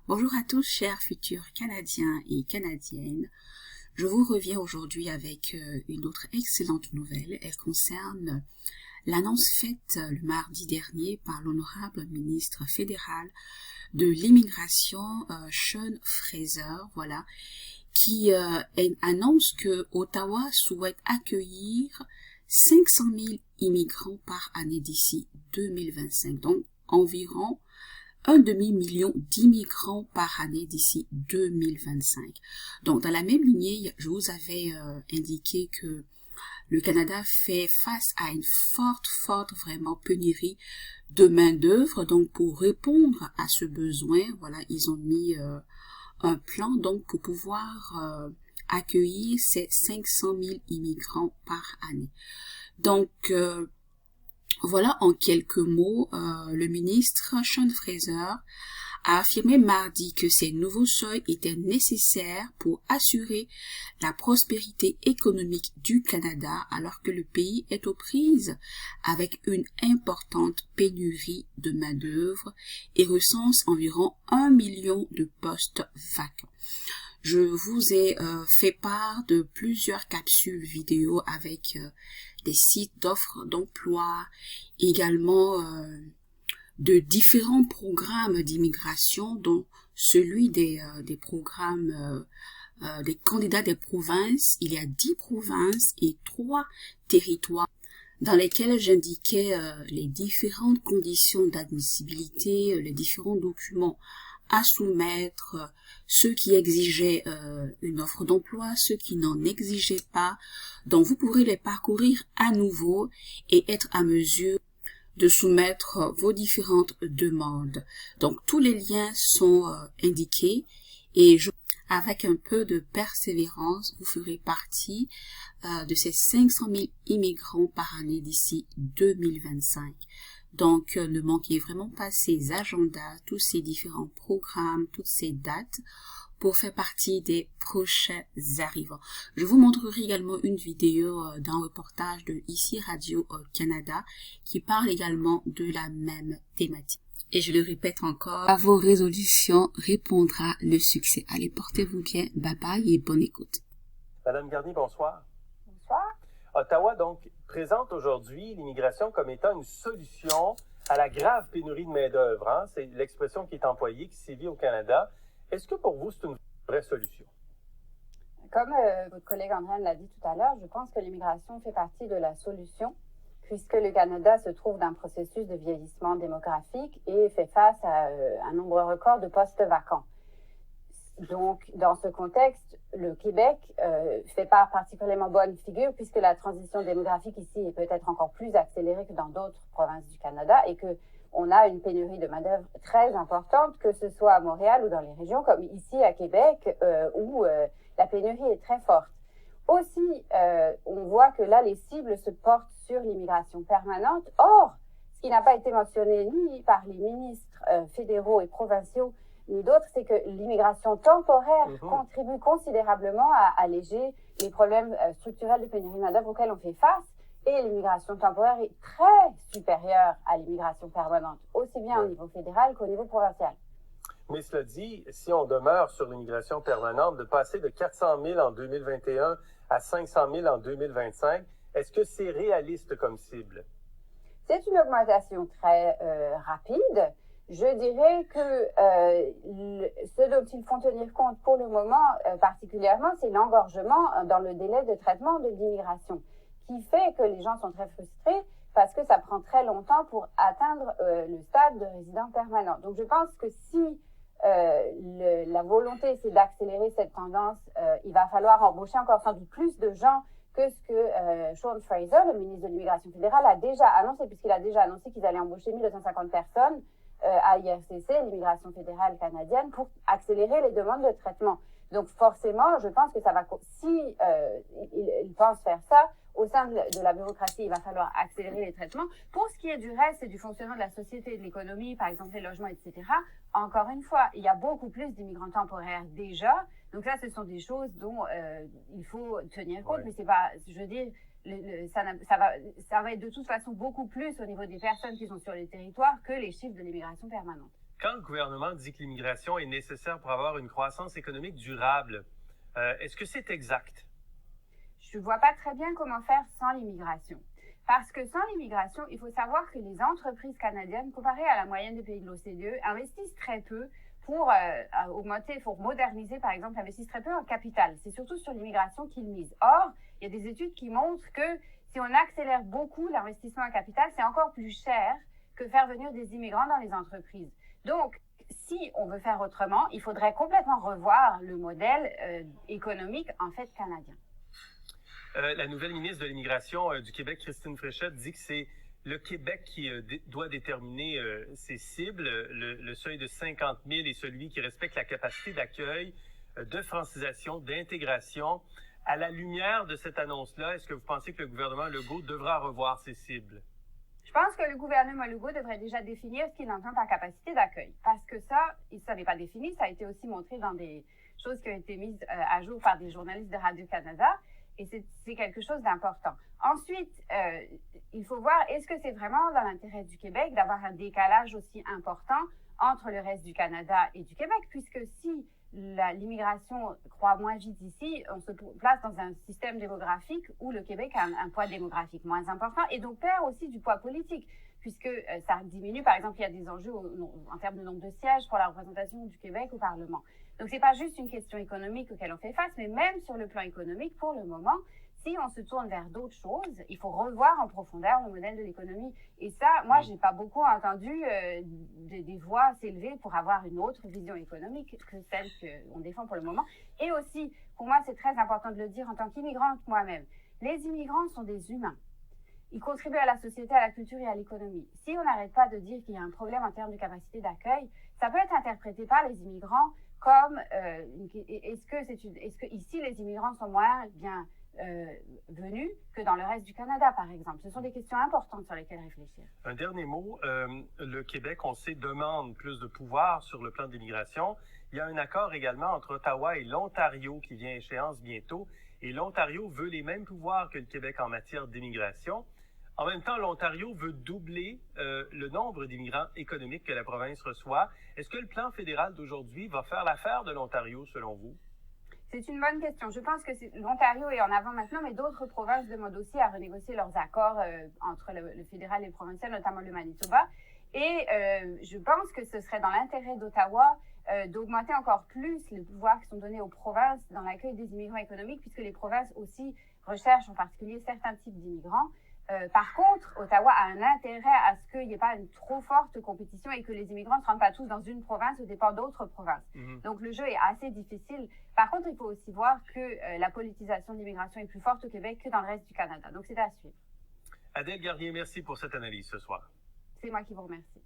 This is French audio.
Bonjour à tous, chers futurs Canadiens et Canadiennes. Je vous reviens aujourd'hui avec une autre excellente nouvelle. Elle concerne l'annonce faite le mardi dernier par l'honorable ministre fédéral de l'immigration, Sean Fraser, qui annonce que Ottawa souhaite accueillir 500 000 immigrants par année d'ici 2025, donc environ un demi-million d'immigrants par année d'ici 2025. Donc, dans la même lignée, je vous avais indiqué que le Canada fait face à une forte vraiment pénurie de main-d'œuvre. Donc, pour répondre à ce besoin, ils ont mis un plan donc pour pouvoir accueillir ces 500 000 immigrants par année. Donc, voilà en quelques mots, le ministre Sean Fraser a affirmé mardi que ces nouveaux seuils étaient nécessaires pour assurer la prospérité économique du Canada alors que le pays est aux prises avec une importante pénurie de main-d'œuvre et recense environ 1 million de postes vacants. Je vous ai fait part de plusieurs capsules vidéo avec des sites d'offres d'emploi, également de différents programmes d'immigration, dont celui des programmes des candidats des provinces. Il y a 10 provinces et 3 territoires dans lesquels j'indiquais les différentes conditions d'admissibilité, les différents documents à soumettre, ceux qui exigeaient une offre d'emploi, ceux qui n'en exigeaient pas. Donc vous pourrez les parcourir à nouveau et être à mesure de soumettre vos différentes demandes. Donc tous les liens sont indiqués et avec un peu de persévérance, vous ferez partie de ces 500 000 immigrants par année d'ici 2025. Donc, ne manquez vraiment pas ces agendas, tous ces différents programmes, toutes ces dates pour faire partie des prochains arrivants. Je vous montrerai également une vidéo d'un reportage de ICI Radio-Canada qui parle également de la même thématique. Et je le répète encore, à vos résolutions répondra le succès. Allez, portez-vous bien, bye bye et bonne écoute. Madame Garnier, bonsoir. Bonsoir. Ottawa, donc, présente aujourd'hui l'immigration comme étant une solution à la grave pénurie de main-d'œuvre. Hein? C'est l'expression qui est employée, qui sévit au Canada. Est-ce que pour vous, c'est une vraie solution? Comme votre collègue Andréane l'a dit tout à l'heure, je pense que l'immigration fait partie de la solution, puisque le Canada se trouve dans un processus de vieillissement démographique et fait face à un nombre record de postes vacants. Donc, dans ce contexte, le Québec fait pas particulièrement bonne figure puisque la transition démographique ici est peut-être encore plus accélérée que dans d'autres provinces du Canada et que on a une pénurie de main-d'œuvre très importante, que ce soit à Montréal ou dans les régions comme ici à Québec où la pénurie est très forte. Aussi, on voit que là, les cibles se portent sur l'immigration permanente. Or, ce qui n'a pas été mentionné ni par les ministres fédéraux et provinciaux ni d'autres, c'est que l'immigration temporaire contribue considérablement à alléger les problèmes structurels de pénurie de main-d'œuvre auxquels on fait face. Et l'immigration temporaire est très supérieure à l'immigration permanente, aussi bien au niveau fédéral qu'au niveau provincial. Mais cela dit, si on demeure sur l'immigration permanente, de passer de 400 000 en 2021 à 500 000 en 2025, est-ce que c'est réaliste comme cible? C'est une augmentation très rapide. Je dirais que ce dont il faut tenir compte pour le moment particulièrement, c'est l'engorgement dans le délai de traitement de l'immigration, qui fait que les gens sont très frustrés parce que ça prend très longtemps pour atteindre le stade de résident permanent. Donc je pense que si la volonté c'est d'accélérer cette tendance, il va falloir embaucher encore sans doute plus de gens que ce que Sean Fraser, le ministre de l'Immigration fédérale, a déjà annoncé, puisqu'il a déjà annoncé qu'ils allaient embaucher 1250 personnes à IRCC, l'immigration fédérale canadienne, pour accélérer les demandes de traitement. Donc forcément, je pense que ça va, si il pense faire ça, au sein de la bureaucratie, il va falloir accélérer les traitements. Pour ce qui est du reste et du fonctionnement de la société et de l'économie, par exemple les logements, etc., encore une fois, il y a beaucoup plus d'immigrants temporaires déjà. Donc là, ce sont des choses dont il faut tenir compte, mais c'est pas, je veux dire, ça va être de toute façon beaucoup plus au niveau des personnes qui sont sur les territoires que les chiffres de l'immigration permanente. Quand le gouvernement dit que l'immigration est nécessaire pour avoir une croissance économique durable, est-ce que c'est exact? Je ne vois pas très bien comment faire sans l'immigration. Parce que sans l'immigration, il faut savoir que les entreprises canadiennes, comparées à la moyenne des pays de l'OCDE, investissent très peu pour augmenter, pour moderniser, par exemple, investissent très peu en capital. C'est surtout sur l'immigration qu'ils misent. Or, il y a des études qui montrent que si on accélère beaucoup l'investissement en capital, c'est encore plus cher que faire venir des immigrants dans les entreprises. Donc, si on veut faire autrement, il faudrait complètement revoir le modèle économique, en fait, canadien. La nouvelle ministre de l'Immigration du Québec, Christine Fréchette, dit que c'est le Québec qui doit déterminer ses cibles. Le seuil de 50 000 est celui qui respecte la capacité d'accueil, de francisation, d'intégration. À la lumière de cette annonce-là, est-ce que vous pensez que le gouvernement Legault devra revoir ses cibles? Je pense que le gouvernement Legault devrait déjà définir ce qu'il entend par capacité d'accueil. Parce que ça n'est pas défini. Ça a été aussi montré dans des choses qui ont été mises à jour par des journalistes de Radio-Canada. Et c'est quelque chose d'important. Ensuite, il faut voir, est-ce que c'est vraiment dans l'intérêt du Québec d'avoir un décalage aussi important entre le reste du Canada et du Québec, puisque si l'immigration croît moins vite ici, on se place dans un système démographique où le Québec a un poids démographique moins important et donc perd aussi du poids politique, puisque ça diminue. Par exemple, il y a des enjeux en termes de nombre de sièges pour la représentation du Québec au Parlement. Donc, c'est pas juste une question économique auquel on fait face, mais même sur le plan économique, pour le moment, si on se tourne vers d'autres choses, il faut revoir en profondeur le modèle de l'économie. Et ça, moi, j'ai pas beaucoup entendu des voix s'élever pour avoir une autre vision économique que celle qu'on défend pour le moment. Et aussi, pour moi, c'est très important de le dire en tant qu'immigrante moi-même. Les immigrants sont des humains. Ils contribuent à la société, à la culture et à l'économie. Si on n'arrête pas de dire qu'il y a un problème en termes de capacité d'accueil, ça peut être interprété par les immigrants comme est-ce que ici les immigrants sont moins bien venus que dans le reste du Canada, par exemple. Ce sont des questions importantes sur lesquelles réfléchir. Un dernier mot, le Québec, on sait, demande plus de pouvoir sur le plan de l'immigration. Il y a un accord également entre Ottawa et l'Ontario qui vient à échéance bientôt, et l'Ontario veut les mêmes pouvoirs que le Québec en matière d'immigration. En même temps, l'Ontario veut doubler le nombre d'immigrants économiques que la province reçoit. Est-ce que le plan fédéral d'aujourd'hui va faire l'affaire de l'Ontario, selon vous? C'est une bonne question. Je pense que l'Ontario est en avant maintenant, mais d'autres provinces demandent aussi à renégocier leurs accords entre le fédéral et le provincial, notamment le Manitoba. Et je pense que ce serait dans l'intérêt d'Ottawa d'augmenter encore plus les pouvoirs qui sont donnés aux provinces dans l'accueil des immigrants économiques, puisque les provinces aussi recherchent en particulier certains types d'immigrants. Par contre, Ottawa a un intérêt à ce qu'il n'y ait pas une trop forte compétition et que les immigrants ne se rendent pas tous dans une province au dépend d'autres provinces. Donc, le jeu est assez difficile. Par contre, il faut aussi voir que la politisation de l'immigration est plus forte au Québec que dans le reste du Canada. Donc, c'est à suivre. Adèle Garnier, merci pour cette analyse ce soir. C'est moi qui vous remercie.